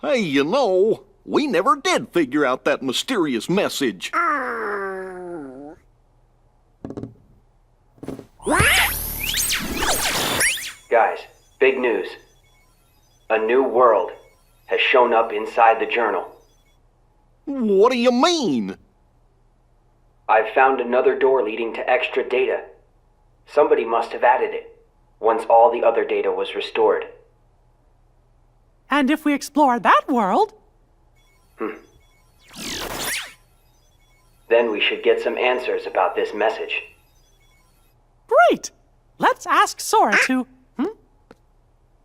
Hey, we never did figure out that mysterious message. Guys, big news. A new world has shown up inside the journal. What do you mean? I've found another door leading to extra data. Somebody must have added it, once all the other data was restored. And if we explore that world... Then we should get some answers about this message. Great! Let's ask Sora to...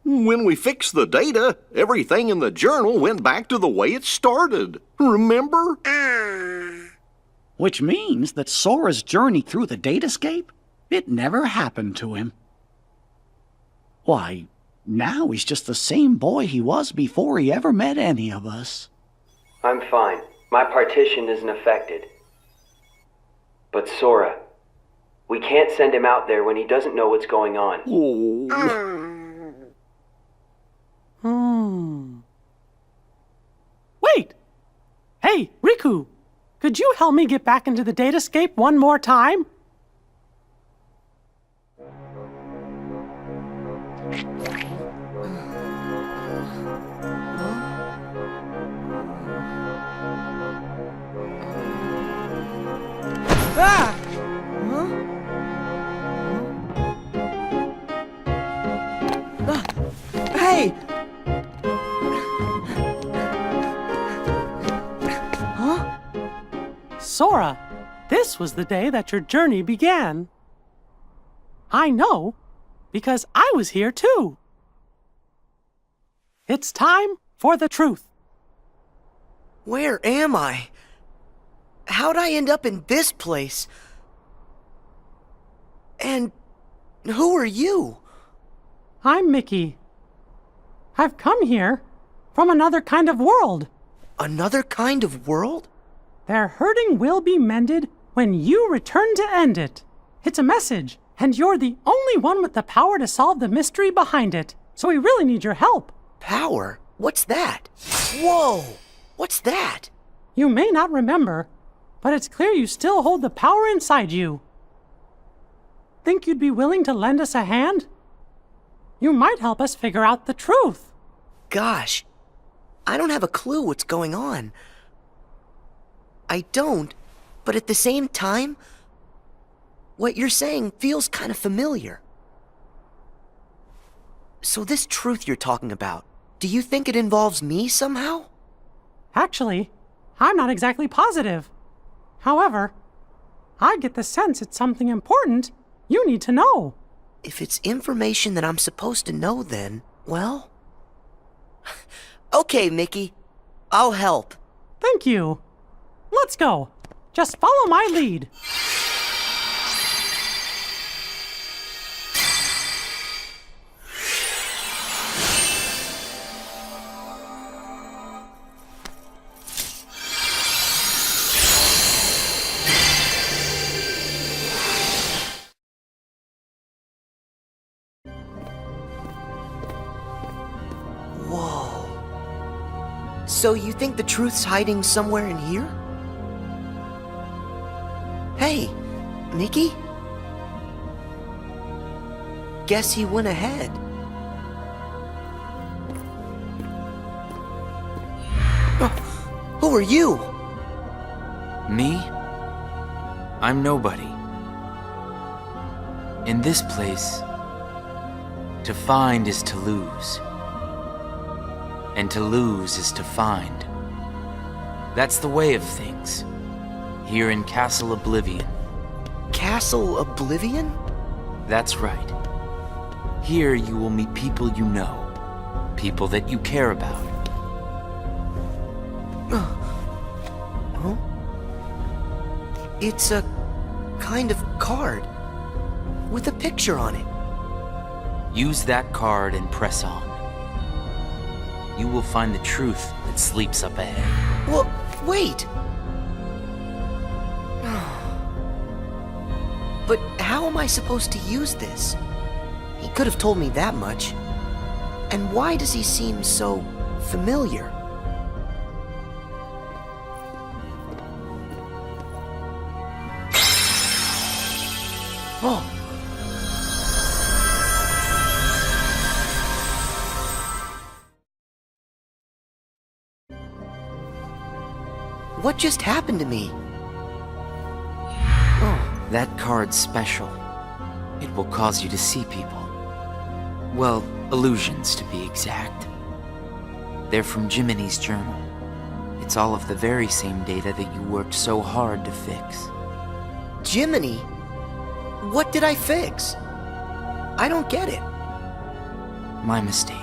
When we fixed the data, everything in the journal went back to the way it started. Remember? Which means that Sora's journey through the datascape, it never happened to him. Why, now he's just the same boy he was before he ever met any of us. I'm fine. My partition isn't affected. But Sora, we can't send him out there when he doesn't know what's going on. Wait! Hey, Riku! Could you help me get back into the datascape one more time? Ah! Hey! Sora, this was the day that your journey began. I know, because I was here too. It's time for the truth. Where am I? How'd I end up in this place? And who are you? I'm Mickey. I've come here from another kind of world. Another kind of world? Their hurting will be mended when you return to end it. It's a message, and you're the only one with the power to solve the mystery behind it. So we really need your help. Power? What's that? Whoa! What's that? You may not remember, but it's clear you still hold the power inside you. Think you'd be willing to lend us a hand? You might help us figure out the truth. Gosh, I don't have a clue what's going on. I don't, but at the same time, what you're saying feels kind of familiar. So this truth you're talking about, do you think it involves me somehow? Actually, I'm not exactly positive. However, I get the sense it's something important you need to know. If it's information that I'm supposed to know, then, well... Okay, Mickey. I'll help. Thank you. Let's go. Just follow my lead. Whoa. So you think the truth's hiding somewhere in here? Hey, Mickey? Guess he went ahead. Who are you? Me? I'm nobody. In this place, to find is to lose. And to lose is to find. That's the way of things. Here in Castle Oblivion. Castle Oblivion? That's right. Here you will meet people you know. People that you care about. Huh? It's a kind of card with a picture on it. Use that card and press on. You will find the truth that sleeps up ahead. Well, wait! But how am I supposed to use this? He could have told me that much. And why does he seem so familiar? Oh. What just happened to me? Oh. That card's special. It will cause you to see people. Well, illusions to be exact. They're from Jiminy's journal. It's all of the very same data that you worked so hard to fix. Jiminy? What did I fix? I don't get it. My mistake.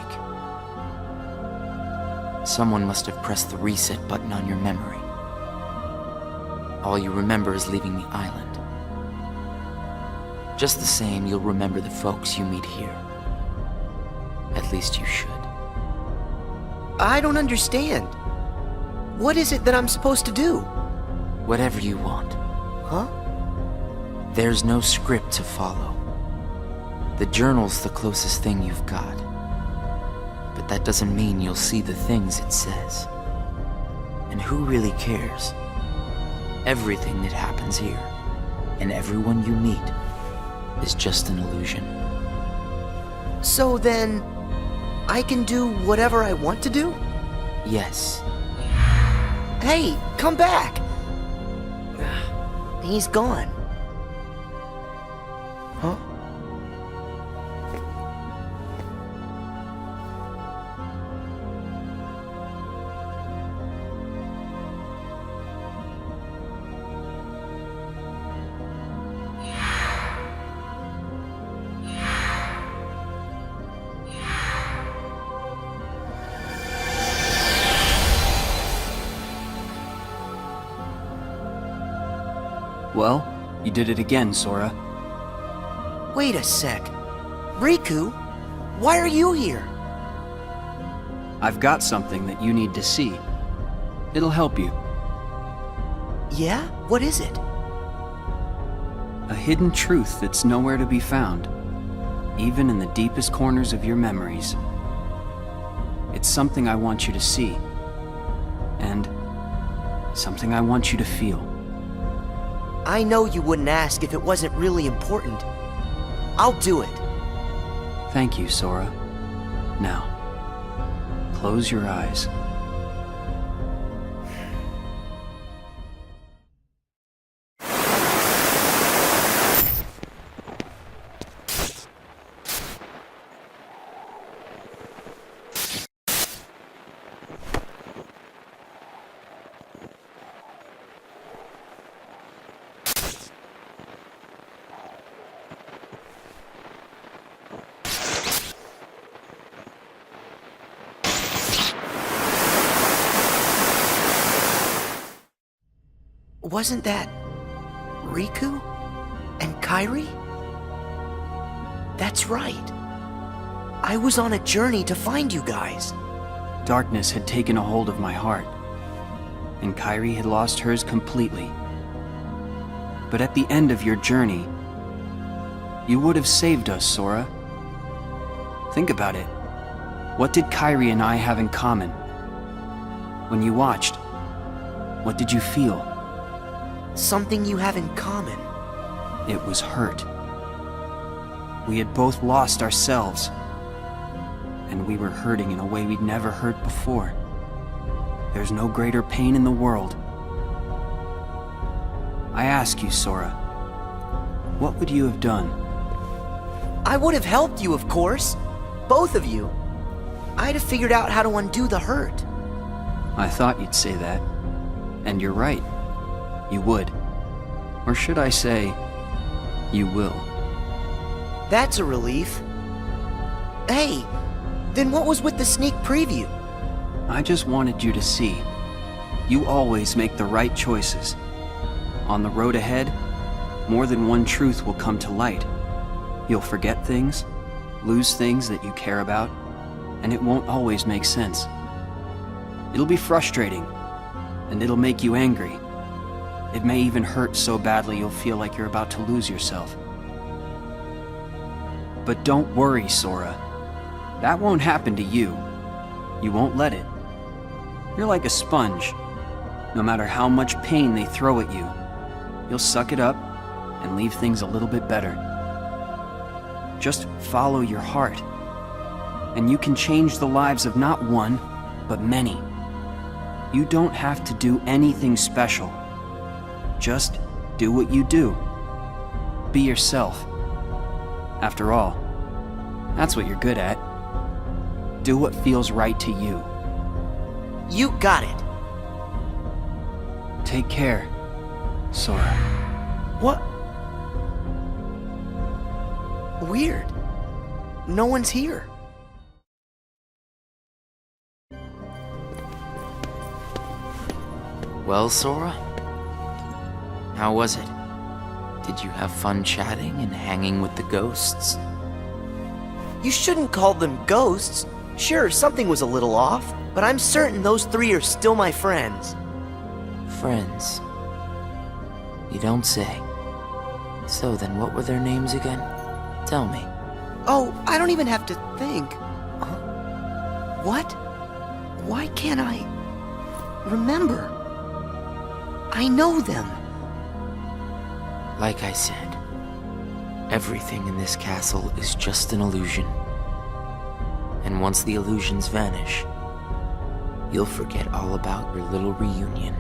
Someone must have pressed the reset button on your memory. All you remember is leaving the island. Just the same, you'll remember the folks you meet here. At least you should. I don't understand. What is it that I'm supposed to do? Whatever you want. Huh? There's no script to follow. The journal's the closest thing you've got. But that doesn't mean you'll see the things it says. And who really cares? Everything that happens here, and everyone you meet, is just an illusion. So then, I can do whatever I want to do? Yes. Hey, come back! He's gone. Huh? Well, you did it again, Sora. Wait a sec. Riku, why are you here? I've got something that you need to see. It'll help you. Yeah? What is it? A hidden truth that's nowhere to be found, even in the deepest corners of your memories. It's something I want you to see, and something I want you to feel. I know you wouldn't ask if it wasn't really important. I'll do it. Thank you, Sora. Now, close your eyes. Wasn't that Riku and Kairi? That's right. I was on a journey to find you guys. Darkness had taken a hold of my heart, and Kairi had lost hers completely. But at the end of your journey, you would have saved us, Sora. Think about it. What did Kairi and I have in common? When you watched, what did you feel? Something you have in common. It was hurt. We had both lost ourselves, and we were hurting in a way we'd never hurt before. There's no greater pain in the world. I ask you, Sora, what would you have done? I would have helped you, of course. Both of you. I'd have figured out how to undo the hurt. I thought you'd say that. And you're right. You would. Or should I say, you will. That's a relief. Hey, then what was with the sneak preview? I just wanted you to see. You always make the right choices. On the road ahead, more than one truth will come to light. You'll forget things, lose things that you care about, and it won't always make sense. It'll be frustrating, and it'll make you angry. It may even hurt so badly you'll feel like you're about to lose yourself. But don't worry, Sora. That won't happen to you. You won't let it. You're like a sponge. No matter how much pain they throw at you, you'll suck it up and leave things a little bit better. Just follow your heart, and you can change the lives of not one, but many. You don't have to do anything special. Just do what you do. Be yourself. After all, that's what you're good at. Do what feels right to you. You got it. Take care, Sora. What? Weird. No one's here. Well, Sora? How was it? Did you have fun chatting and hanging with the ghosts? You shouldn't call them ghosts. Sure, something was a little off, but I'm certain those three are still my friends. Friends? You don't say. So then what were their names again? Tell me. Oh, I don't even have to think. What? Why can't I remember? I know them. Like I said, everything in this castle is just an illusion. And once the illusions vanish, you'll forget all about your little reunion.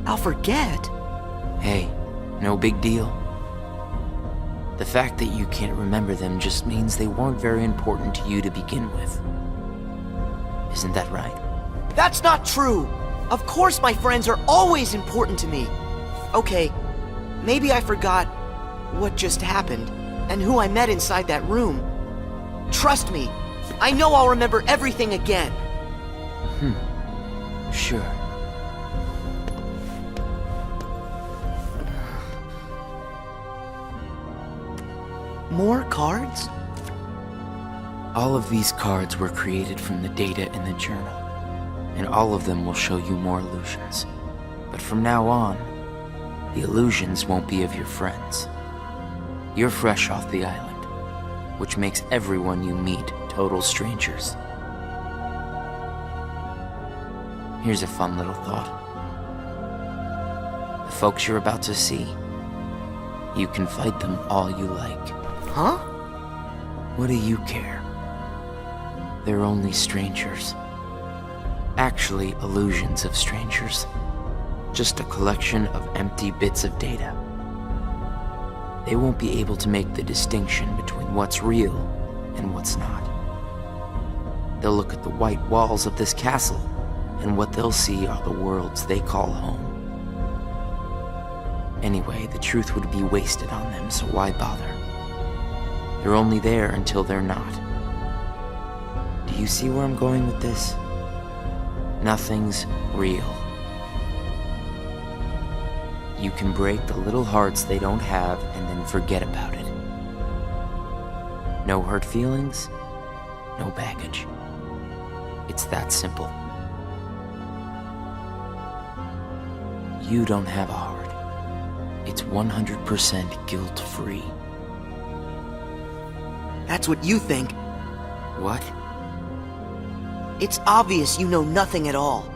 I'll forget? Hey, no big deal. The fact that you can't remember them just means they weren't very important to you to begin with. Isn't that right? That's not true! Of course my friends are always important to me. Okay, maybe I forgot what just happened and who I met inside that room. Trust me, I know I'll remember everything again. Sure. More cards? All of these cards were created from the data in the journal, and all of them will show you more illusions. But from now on, the illusions won't be of your friends. You're fresh off the island, which makes everyone you meet total strangers. Here's a fun little thought. The folks you're about to see, you can fight them all you like. Huh? What do you care? They're only strangers. Actually, illusions of strangers. Just a collection of empty bits of data. They won't be able to make the distinction between what's real and what's not. They'll look at the white walls of this castle, and what they'll see are the worlds they call home. Anyway, the truth would be wasted on them, so why bother? They're only there until they're not. Do you see where I'm going with this? Nothing's real. You can break the little hearts they don't have and then forget about it. No hurt feelings, no baggage. It's that simple. You don't have a heart. It's 100% guilt-free. That's what you think. What? It's obvious you know nothing at all.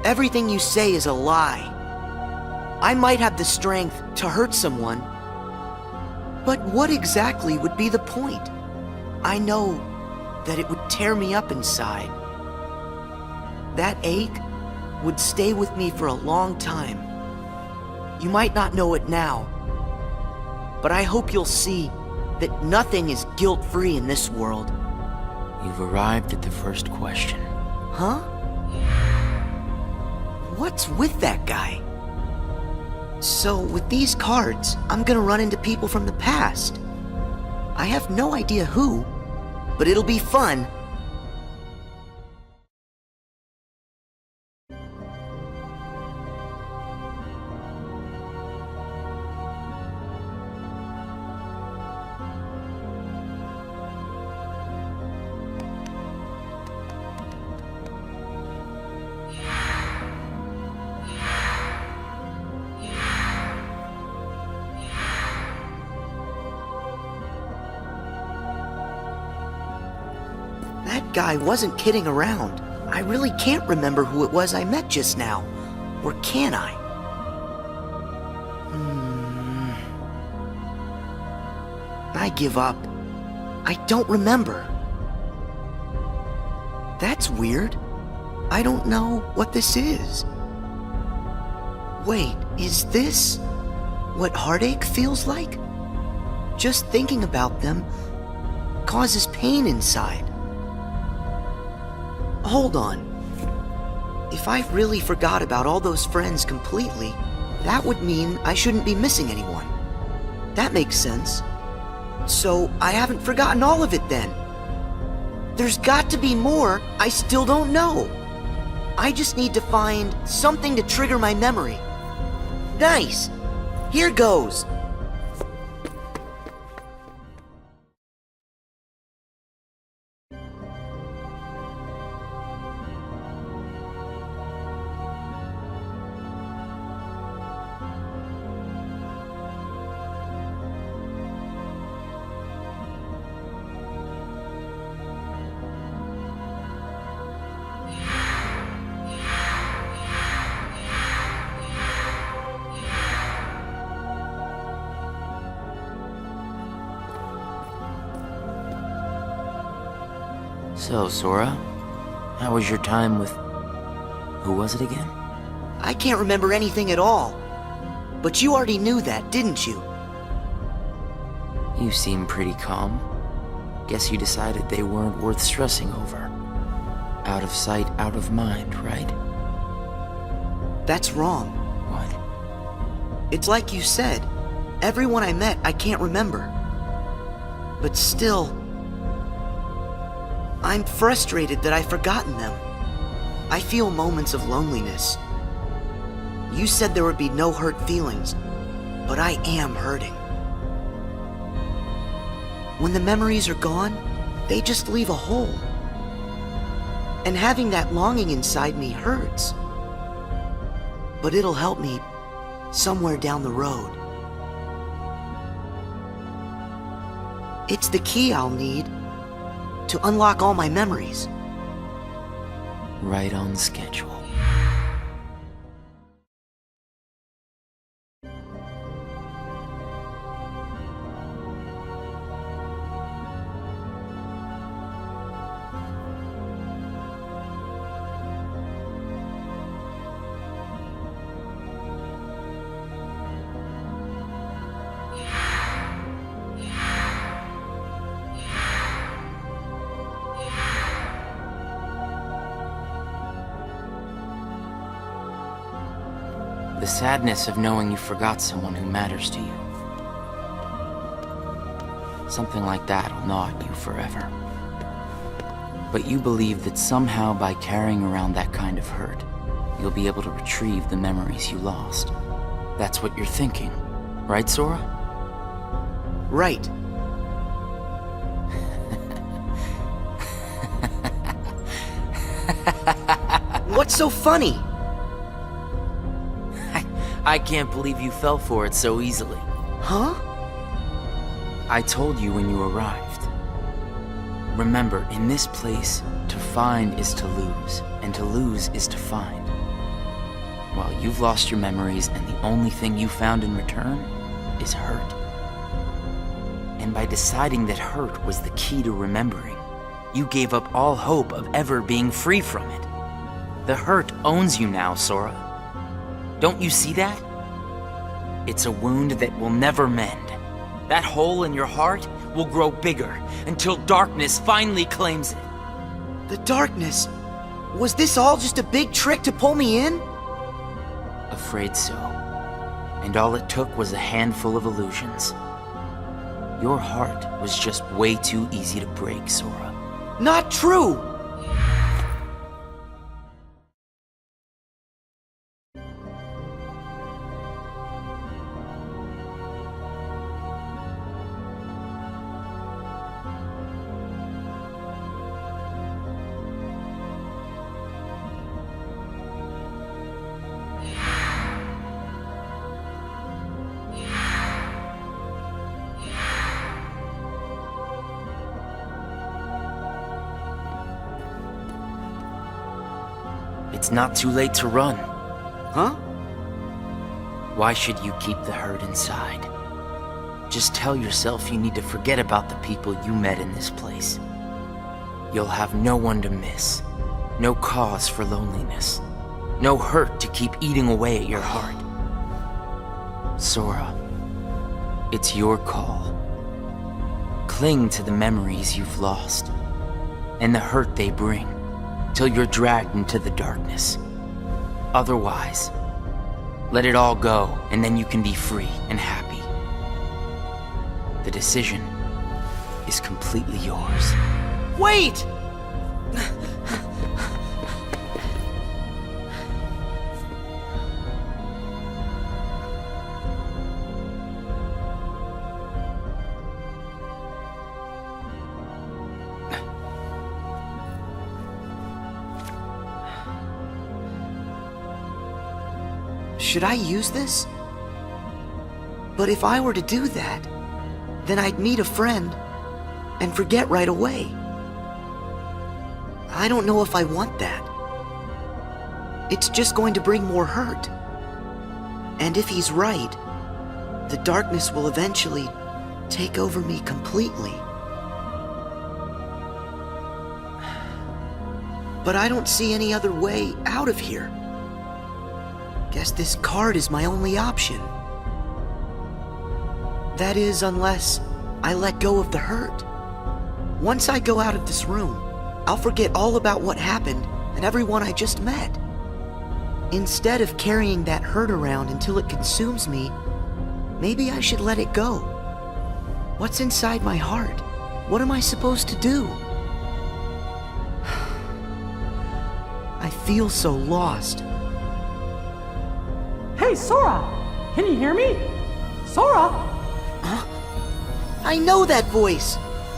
Everything you say is a lie. I might have the strength to hurt someone, but what exactly would be the point? I know that it would tear me up inside. That ache would stay with me for a long time. You might not know it now, but I hope you'll see that nothing is guilt-free in this world. You've arrived at the first question. Huh? What's with that guy? So, with these cards, I'm gonna run into people from the past. I have no idea who, but it'll be fun. That guy wasn't kidding around. I really can't remember who it was I met just now. Or can I? I give up? I don't remember. That's weird. I don't know what this is. Wait, is this what heartache feels like? Just thinking about them causes pain inside. Hold on. If I really forgot about all those friends completely, that would mean I shouldn't be missing anyone. That makes sense. So I haven't forgotten all of it then. There's got to be more I still don't know. I just need to find something to trigger my memory. Nice! Here goes! So, Sora, how was your time with... who was it again? I can't remember anything at all. But you already knew that, didn't you? You seem pretty calm. Guess you decided they weren't worth stressing over. Out of sight, out of mind, right? That's wrong. What? It's like you said. Everyone I met, I can't remember. But still... I'm frustrated that I've forgotten them. I feel moments of loneliness. You said there would be no hurt feelings, but I am hurting. When the memories are gone, they just leave a hole. And having that longing inside me hurts. But it'll help me somewhere down the road. It's the key I'll need to unlock all my memories. Right on schedule. The sadness of knowing you forgot someone who matters to you. Something like that'll gnaw at you forever. But you believe that somehow by carrying around that kind of hurt, you'll be able to retrieve the memories you lost. That's what you're thinking, right, Sora? Right. What's so funny? I can't believe you fell for it so easily. Huh? I told you when you arrived. Remember, in this place, to find is to lose, and to lose is to find. Well, you've lost your memories, and the only thing you found in return is hurt. And by deciding that hurt was the key to remembering, you gave up all hope of ever being free from it. The hurt owns you now, Sora. Don't you see that? It's a wound that will never mend. That hole in your heart will grow bigger until darkness finally claims it. The darkness? Was this all just a big trick to pull me in? Afraid so. And all it took was a handful of illusions. Your heart was just way too easy to break, Sora. Not true! It's not too late to run. Huh? Why should you keep the hurt inside? just tell yourself you need to forget about the people you met in this place. You'll have no one to miss, no cause for loneliness, no hurt to keep eating away at your heart. Sora, it's your call. Cling to the memories you've lost, and the hurt they bring, till you're dragged into the darkness. Otherwise, let it all go, and then you can be free and happy. The decision is completely yours. Wait! Should I use this? But if I were to do that, then I'd meet a friend and forget right away. I don't know if I want that. It's just going to bring more hurt. And if he's right, the darkness will eventually take over me completely. But I don't see any other way out of here. Guess this card is my only option. That is, unless I let go of the hurt. Once I go out of this room, I'll forget all about what happened and everyone I just met. Instead of carrying that hurt around until it consumes me, maybe I should let it go. What's inside my heart? What am I supposed to do? I feel so lost. Hey, Sora! Can you hear me? Sora! Huh? I know that voice!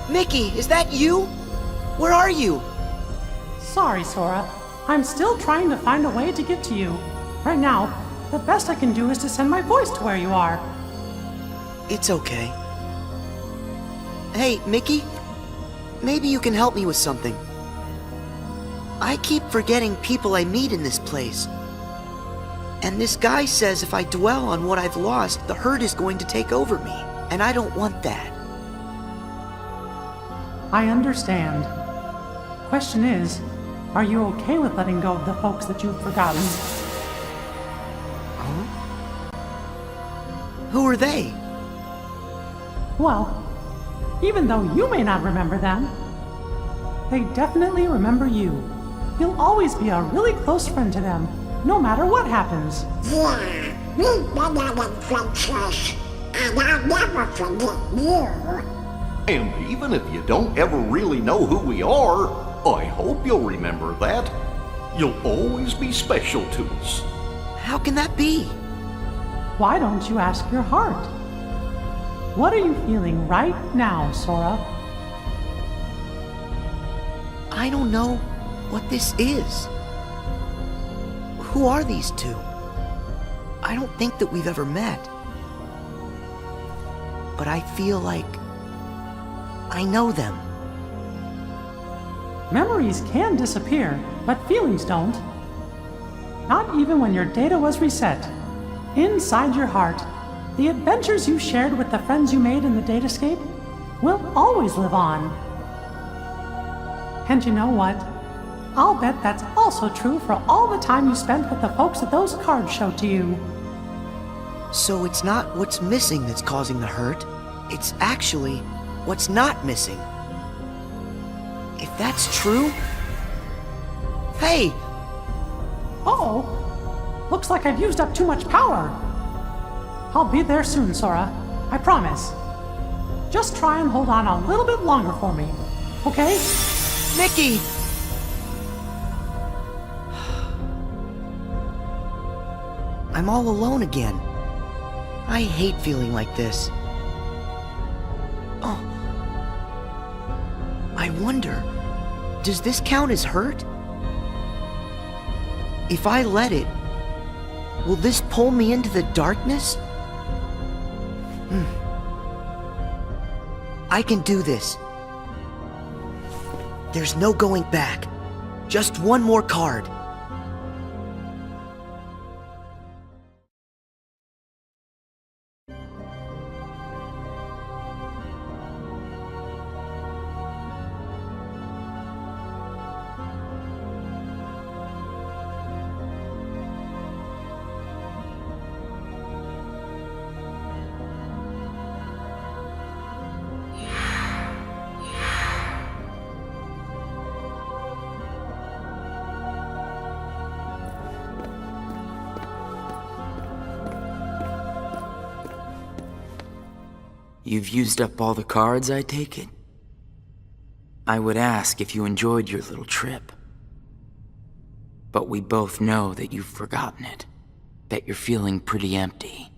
Mickey, is that you? Where are you? Sorry, Sora. I'm still trying to find a way to get to you. Right now, the best I can do is to send my voice to where you are. It's okay. Hey, Mickey? Maybe you can help me with something. I keep forgetting people I meet in this place. And this guy says if I dwell on what I've lost, the hurt is going to take over me. And I don't want that. I understand. Question is, are you okay with letting go of the folks that you've forgotten? Huh? Who are they? Well, even though you may not remember them, they definitely remember you. You'll always be a really close friend to them, no matter what happens. Yeah, we've been having friendships, and I'll never forget you. And even if you don't ever really know who we are, I hope you'll remember that. You'll always be special to us. How can that be? Why don't you ask your heart? What are you feeling right now, Sora? I don't know what this is. Who are these two? I don't think that we've ever met. But I feel like I know them. Memories can disappear, but feelings don't. Not even when your data was reset. Inside your heart, the adventures you shared with the friends you made in the datascape will always live on. And you know what? I'll bet that's also true for all the time you spent with the folks that those cards showed to you. So it's not what's missing that's causing the hurt. It's actually what's not missing. If that's true... Hey! Uh-oh. Looks like I've used up too much power. I'll be there soon, Sora. I promise. Just try and hold on a little bit longer for me, okay? Mickey! I'm all alone again. I hate feeling like this. Oh. I wonder, does this count as hurt? If I let it, will this pull me into the darkness? I can do this. There's no going back. Just one more card. You've used up all the cards, I take it? I would ask if you enjoyed your little trip. But we both know that you've forgotten it. That you're feeling pretty empty.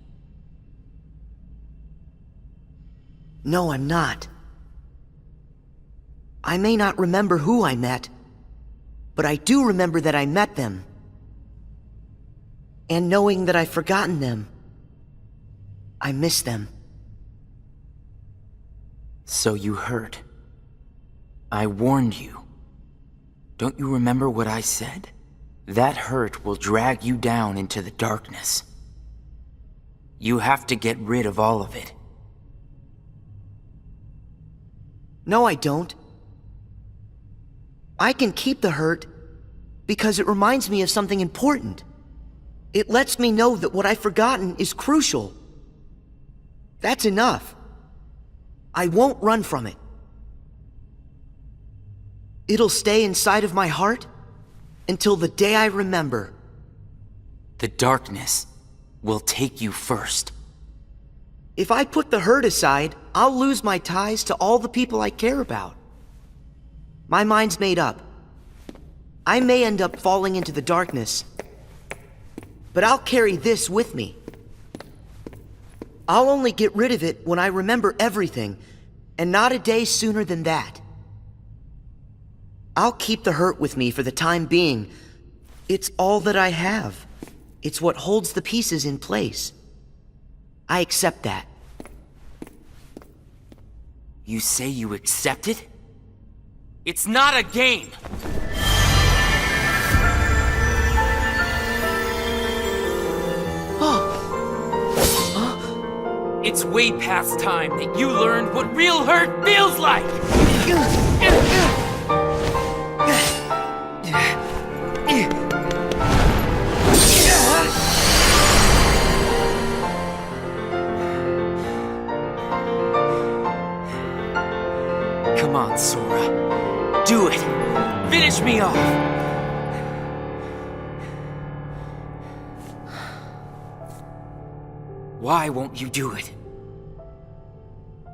No, I'm not. I may not remember who I met, but I do remember that I met them. And knowing that I've forgotten them, I miss them. So you heard. I warned you. Don't you remember what I said? That hurt will drag you down into the darkness. You have to get rid of all of it. No, I don't. I can keep the hurt because it reminds me of something important. It lets me know that what I've forgotten is crucial. That's enough. I won't run from it. It'll stay inside of my heart until the day I remember. The darkness will take you first. If I put the hurt aside, I'll lose my ties to all the people I care about. My mind's made up. I may end up falling into the darkness, but I'll carry this with me. I'll only get rid of it when I remember everything, and not a day sooner than that. I'll keep the hurt with me for the time being. It's all that I have. It's what holds the pieces in place. I accept that. You say you accept it? It's not a game! It's way past time that you learned what real hurt feels like! Come on, Sora. Do it! Finish me off! Why won't you do it?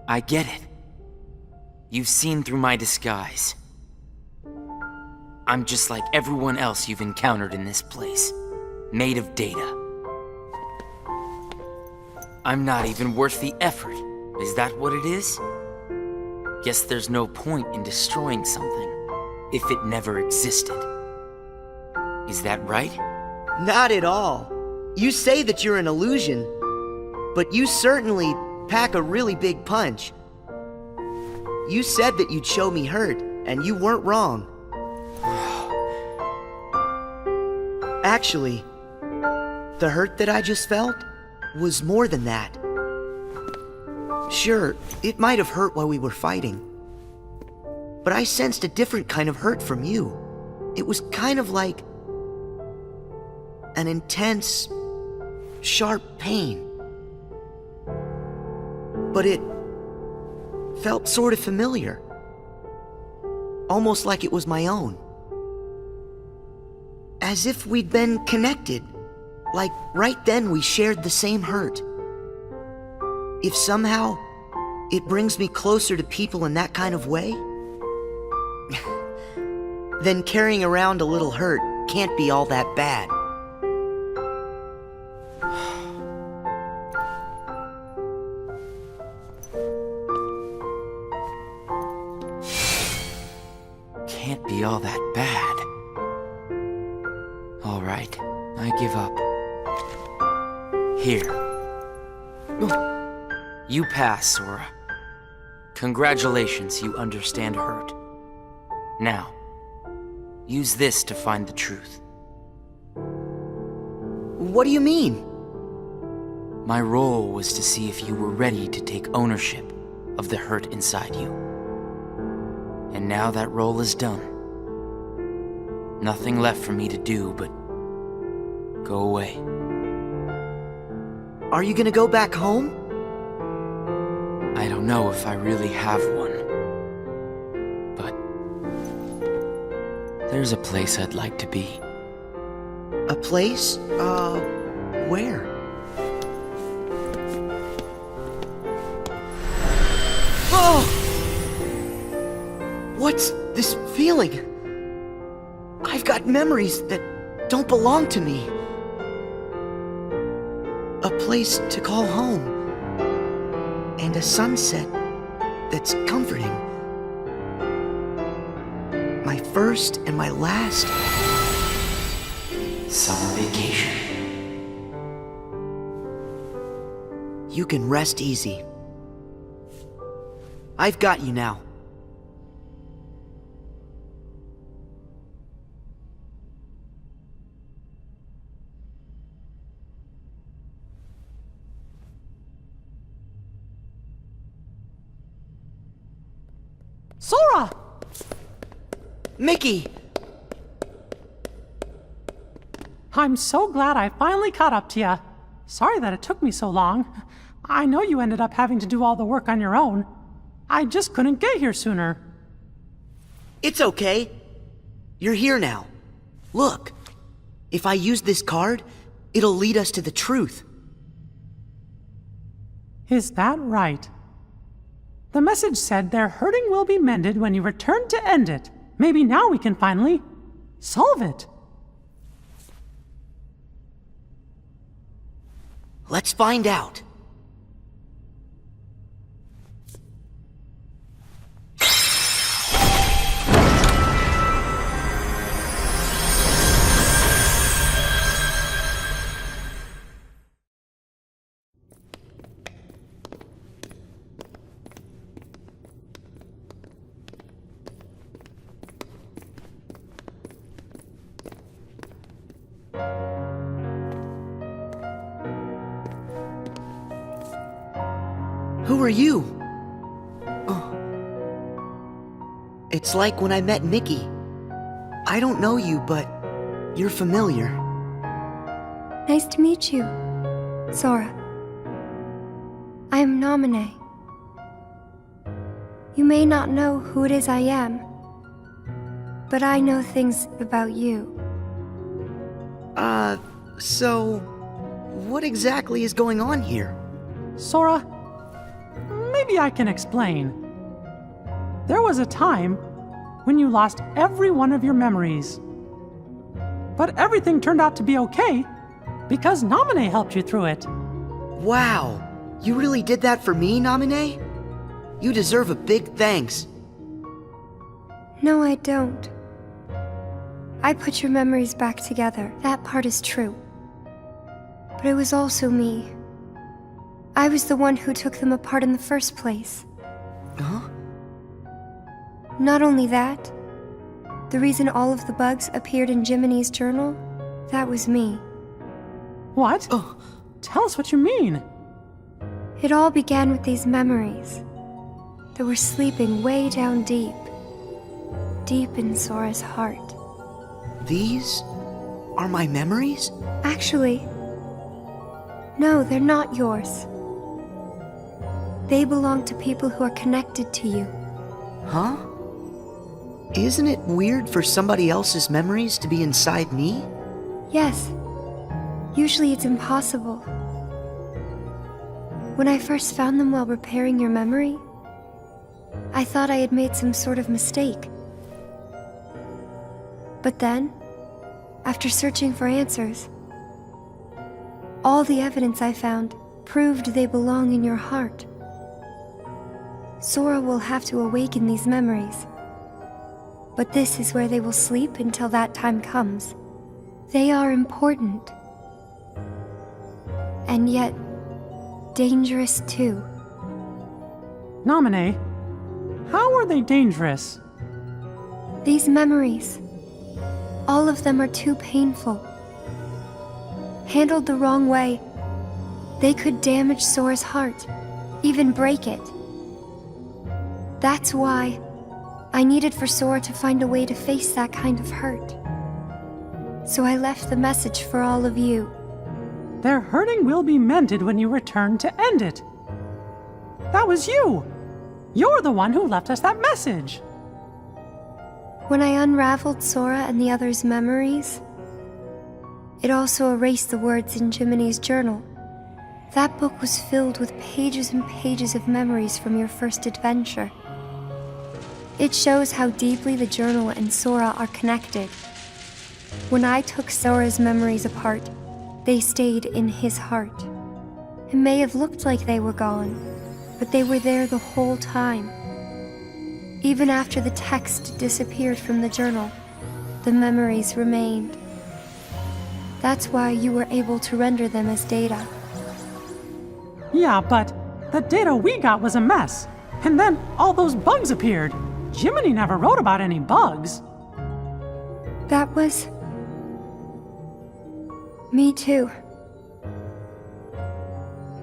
I get it. You've seen through my disguise. I'm just like everyone else you've encountered in this place, made of data. I'm not even worth the effort. Is that what it is? Guess there's no point in destroying something if it never existed. Is that right? Not at all. You say that you're an illusion, but you certainly pack a really big punch. You said that you'd show me hurt, and you weren't wrong. Actually, the hurt that I just felt was more than that. Sure, it might have hurt while we were fighting, but I sensed a different kind of hurt from you. It was kind of like an intense, sharp pain. But it felt sort of familiar. Almost like it was my own. As if we'd been connected. Like right then we shared the same hurt. If somehow it brings me closer to people in that kind of way, then carrying around a little hurt can't be all that bad. Can't be all that bad. All right, I give up. Here. You pass, Sora. Congratulations, you understand hurt. Now, use this to find the truth. What do you mean? My role was to see if you were ready to take ownership of the hurt inside you. And now that role is done. Nothing left for me to do but go away. Are you gonna go back home? I don't know if I really have one. But there's a place I'd like to be. A place? Where? What's this feeling? I've got memories that don't belong to me. A place to call home. And a sunset that's comforting. My first and my last Summer vacation. You can rest easy. I've got you now. Sora! Mickey! I'm so glad I finally caught up to you. Sorry that it took me so long. I know you ended up having to do all the work on your own. I just couldn't get here sooner. It's okay. You're here now. Look. If I use this card, it'll lead us to the truth. Is that right? The message said their hurting will be mended when you return to end it. Maybe now we can finally solve it. Let's find out. Who are you? Oh. It's like when I met Mickey. I don't know you, but you're familiar. Nice to meet you, Sora. I am Naminé. You may not know who it is I am, but I know things about you. So what exactly is going on here? Sora, maybe I can explain. There was a time when you lost every one of your memories. But everything turned out to be okay because Naminé helped you through it. Wow, you really did that for me, Naminé? You deserve a big thanks. No, I don't. I put your memories back together. That part is true. But it was also me. I was the one who took them apart in the first place. Huh? Not only that, the reason all of the bugs appeared in Jiminy's journal, that was me. What? Oh. Tell us what you mean. It all began with these memories that were sleeping way down deep in Sora's heart. These are my memories? Actually, no, they're not yours. They belong to people who are connected to you. Huh? Isn't it weird for somebody else's memories to be inside me? Yes. Usually it's impossible. When I first found them while repairing your memory, I thought I had made some sort of mistake. But then, after searching for answers, all the evidence I found proved they belong in your heart. Sora will have to awaken these memories. But this is where they will sleep until that time comes. They are important. And yet, dangerous too. Naminé, how are they dangerous? These memories, all of them are too painful. Handled the wrong way, they could damage Sora's heart, even break it. That's why I needed for Sora to find a way to face that kind of hurt. So I left the message for all of you. Their hurting will be mended when you return to end it. That was you! You're the one who left us that message! When I unraveled Sora and the others' memories, it also erased the words in Jiminy's journal. That book was filled with pages and pages of memories from your first adventure. It shows how deeply the journal and Sora are connected. When I took Sora's memories apart, they stayed in his heart. It may have looked like they were gone, but they were there the whole time. Even after the text disappeared from the journal, the memories remained. That's why you were able to render them as data. Yeah, but the data we got was a mess. And then all those bugs appeared. Jiminy never wrote about any bugs. That was... me too.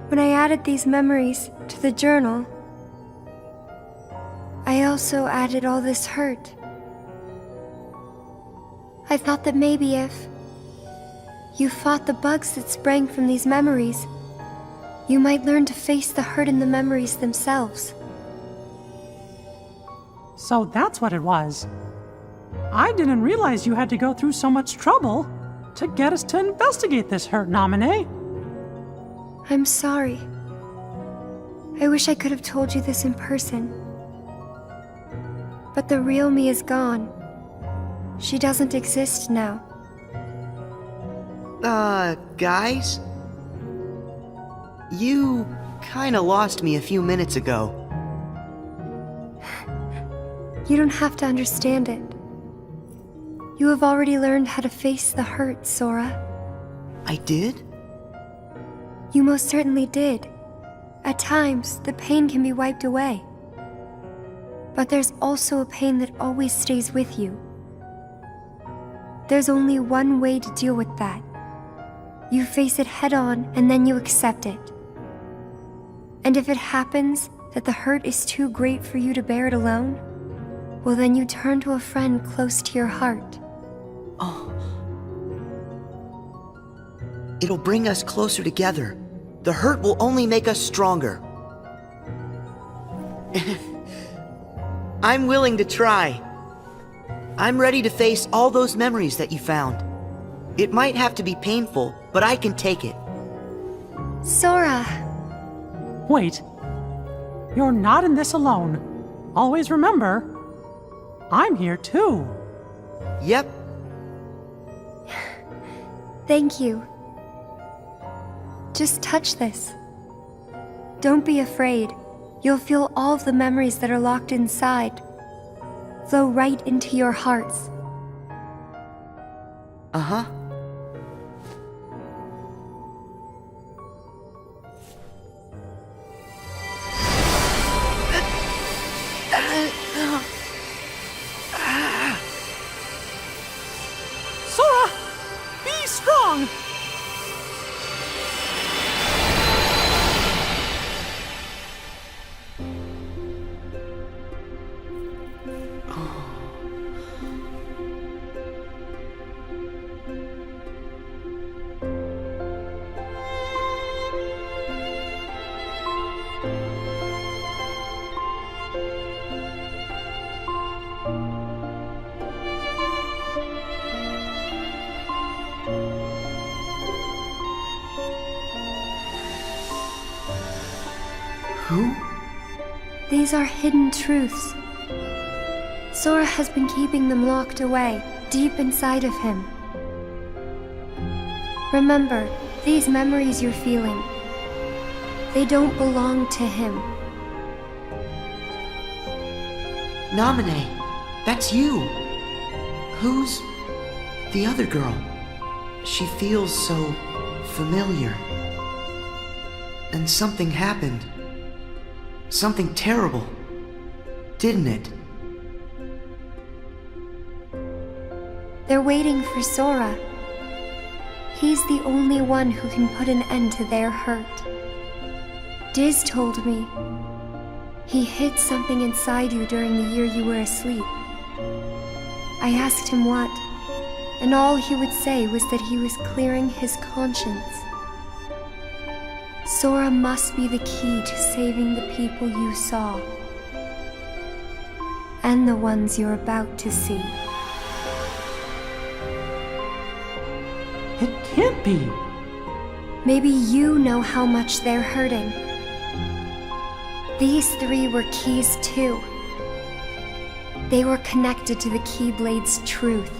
When I added these memories to the journal, I also added all this hurt. I thought that maybe if you fought the bugs that sprang from these memories, you might learn to face the hurt in the memories themselves. So that's what it was. I didn't realize you had to go through so much trouble to get us to investigate this hurt, Naminé. I'm sorry. I wish I could have told you this in person. But the real me is gone. She doesn't exist now. Guys? You kinda lost me a few minutes ago. You don't have to understand it. You have already learned how to face the hurt, Sora. I did? You most certainly did. At times, the pain can be wiped away. But there's also a pain that always stays with you. There's only one way to deal with that. You face it head on and then you accept it. And if it happens that the hurt is too great for you to bear it alone, well then you turn to a friend close to your heart. Oh. It'll bring us closer together. The hurt will only make us stronger. I'm willing to try. I'm ready to face all those memories that you found. It might have to be painful, but I can take it. Sora! Wait. You're not in this alone. Always remember, I'm here too. Yep. Thank you. Just touch this. Don't be afraid. You'll feel all of the memories that are locked inside flow right into your hearts. Uh-huh. Sora! Be strong! Who? These are hidden truths. Sora has been keeping them locked away, deep inside of him. Remember, these memories you're feeling, they don't belong to him. Naminé, that's you. Who's the other girl? She feels so familiar. And something happened. Something terrible, didn't it? They're waiting for Sora. He's the only one who can put an end to their hurt. Diz told me he hid something inside you during the year you were asleep. I asked him what, and all he would say was that he was clearing his conscience. Sora must be the key to saving the people you saw. And the ones you're about to see. It can't be. Maybe you know how much they're hurting. These three were keys too. They were connected to the Keyblade's truth.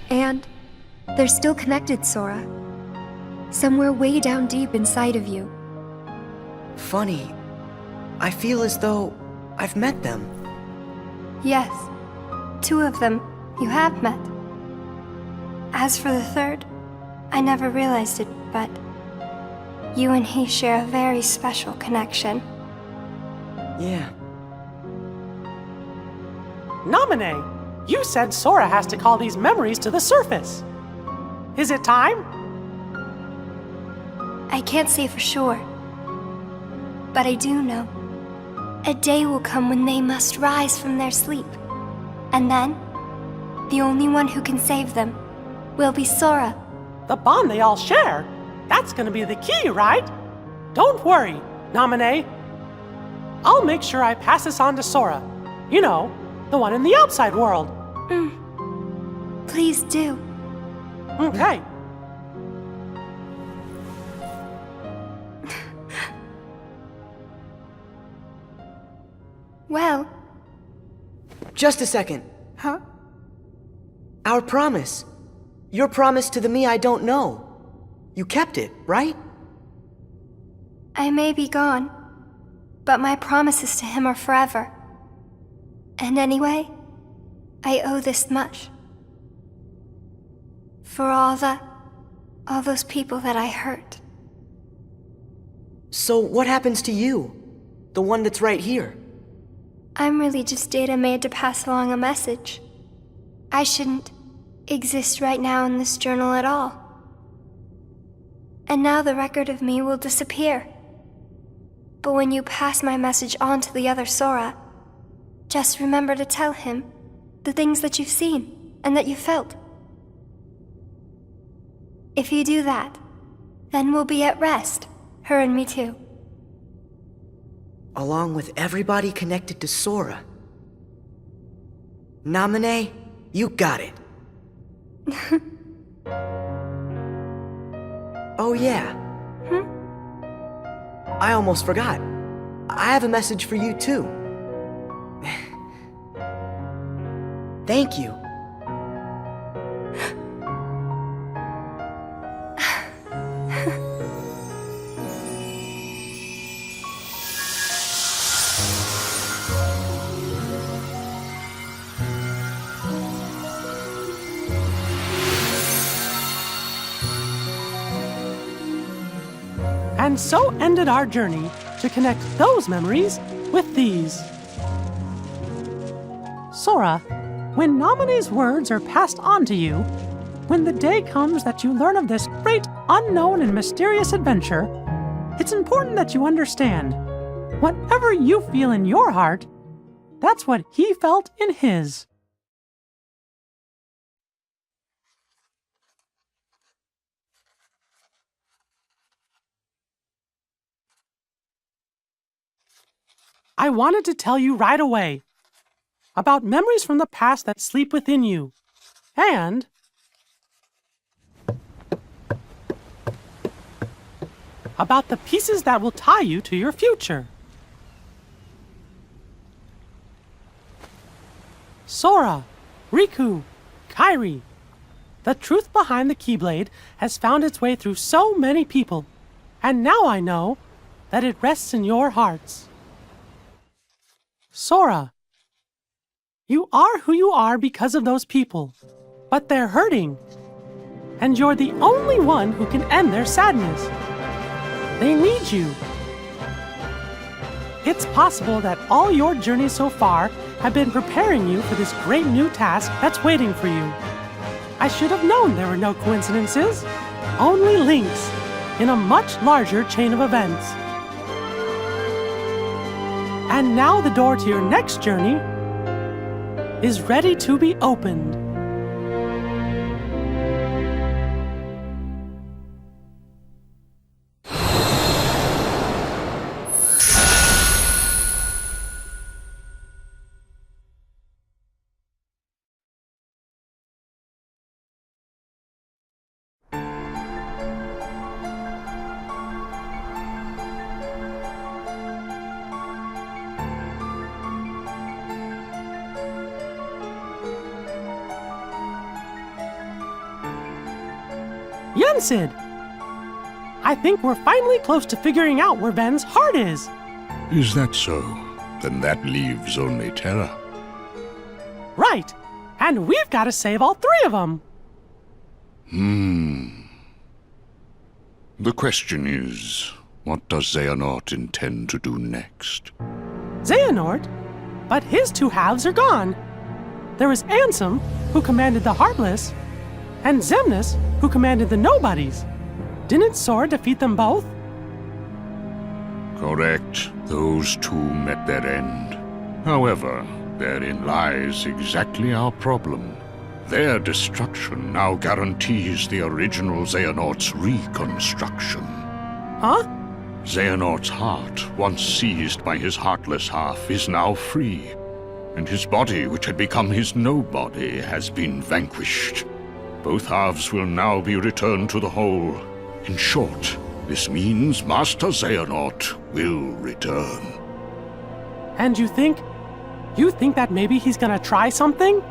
And they're still connected, Sora. Somewhere way down deep inside of you. Funny. I feel as though I've met them. Yes, 2 of them you have met. As for the third, I never realized it, but you and he share a very special connection. Yeah. Naminé, you said Sora has to call these memories to the surface. Is it time? I can't say for sure, but I do know. A day will come when they must rise from their sleep, and then the only one who can save them will be Sora. The bond they all share? That's gonna be the key, right? Don't worry, Naminé. I'll make sure I pass this on to Sora. You know, the one in the outside world. Please do. Okay. Well... Just a second. Huh? Our promise. Your promise to the me I don't know. You kept it, right? I may be gone, but my promises to him are forever. And anyway, I owe this much. For all those people that I hurt. So what happens to you? The one that's right here? I'm really just data made to pass along a message. I shouldn't exist right now in this journal at all. And now the record of me will disappear. But when you pass my message on to the other Sora, just remember to tell him the things that you've seen and that you felt. If you do that, then we'll be at rest, her and me too. Along with everybody connected to Sora. Naminé, you got it. Oh yeah. I almost forgot. I have a message for you too. Thank you. And so ended our journey to connect those memories with these. Sora, when Naminé's words are passed on to you, when the day comes that you learn of this great, unknown, and mysterious adventure, it's important that you understand, whatever you feel in your heart, that's what he felt in his. I wanted to tell you right away about memories from the past that sleep within you, and about the pieces that will tie you to your future. Sora, Riku, Kairi, the truth behind the Keyblade has found its way through so many people, and now I know that it rests in your hearts. Sora, you are who you are because of those people, but they're hurting, and you're the only one who can end their sadness. They need you. It's possible that all your journeys so far have been preparing you for this great new task that's waiting for you. I should have known there were no coincidences, only links in a much larger chain of events. And now the door to your next journey is ready to be opened. rancid. I think we're finally close to figuring out where Ven's heart is. Is that so? Then that leaves only Terra. Right. And we've got to save all three of them. The question is, what does Xehanort intend to do next? Xehanort? But his two halves are gone. There was Ansem, who commanded the Heartless, and Xemnas, who commanded the Nobodies. Didn't Sora defeat them both? Correct. Those two met their end. However, therein lies exactly our problem. Their destruction now guarantees the original Xehanort's reconstruction. Huh? Xehanort's heart, once seized by his heartless half, is now free, and his body, which had become his nobody, has been vanquished. Both halves will now be returned to the whole. In short, this means Master Xehanort will return. And you think that maybe he's gonna try something?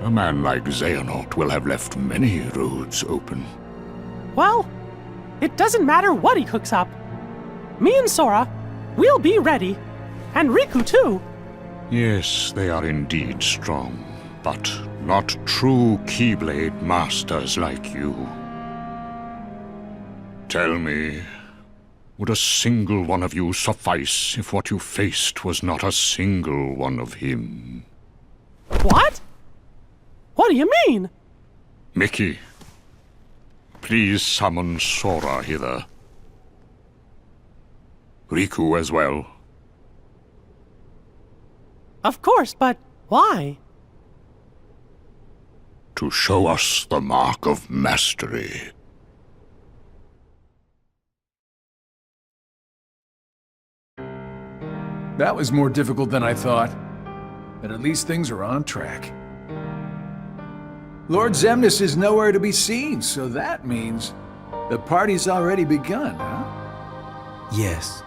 A man like Xehanort will have left many roads open. Well, it doesn't matter what he cooks up. Me and Sora, we'll be ready. And Riku too. Yes, they are indeed strong, but not true Keyblade masters like you. Tell me, would a single one of you suffice if what you faced was not a single one of him? What? What do you mean? Mickey, please summon Sora hither. Riku as well. Of course, but why? To show us the mark of mastery. That was more difficult than I thought. But at least things are on track. Lord Xemnas is nowhere to be seen, so that means the party's already begun, huh? Yes.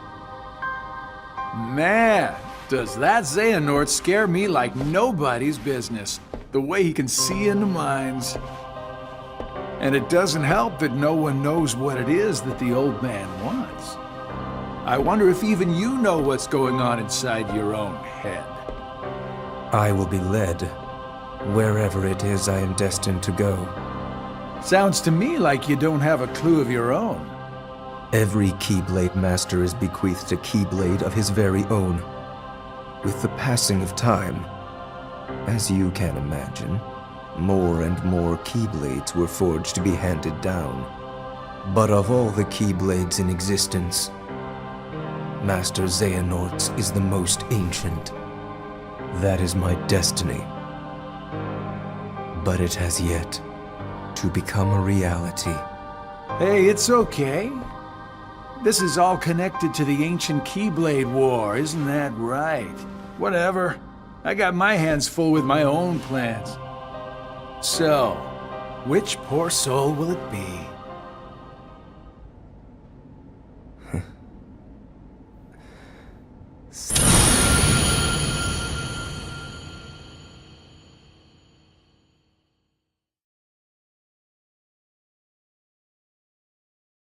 Man, does that Xehanort scare me like nobody's business. The way he can see into minds. And it doesn't help that no one knows what it is that the old man wants. I wonder if even you know what's going on inside your own head. I will be led wherever it is I am destined to go. Sounds to me like you don't have a clue of your own. Every Keyblade Master is bequeathed a Keyblade of his very own. With the passing of time, as you can imagine, more and more Keyblades were forged to be handed down. But of all the Keyblades in existence, Master Xehanort's is the most ancient. That is my destiny. But it has yet to become a reality. Hey, it's okay. This is all connected to the ancient Keyblade War, isn't that right? Whatever. I got my hands full with my own plans. So, which poor soul will it be?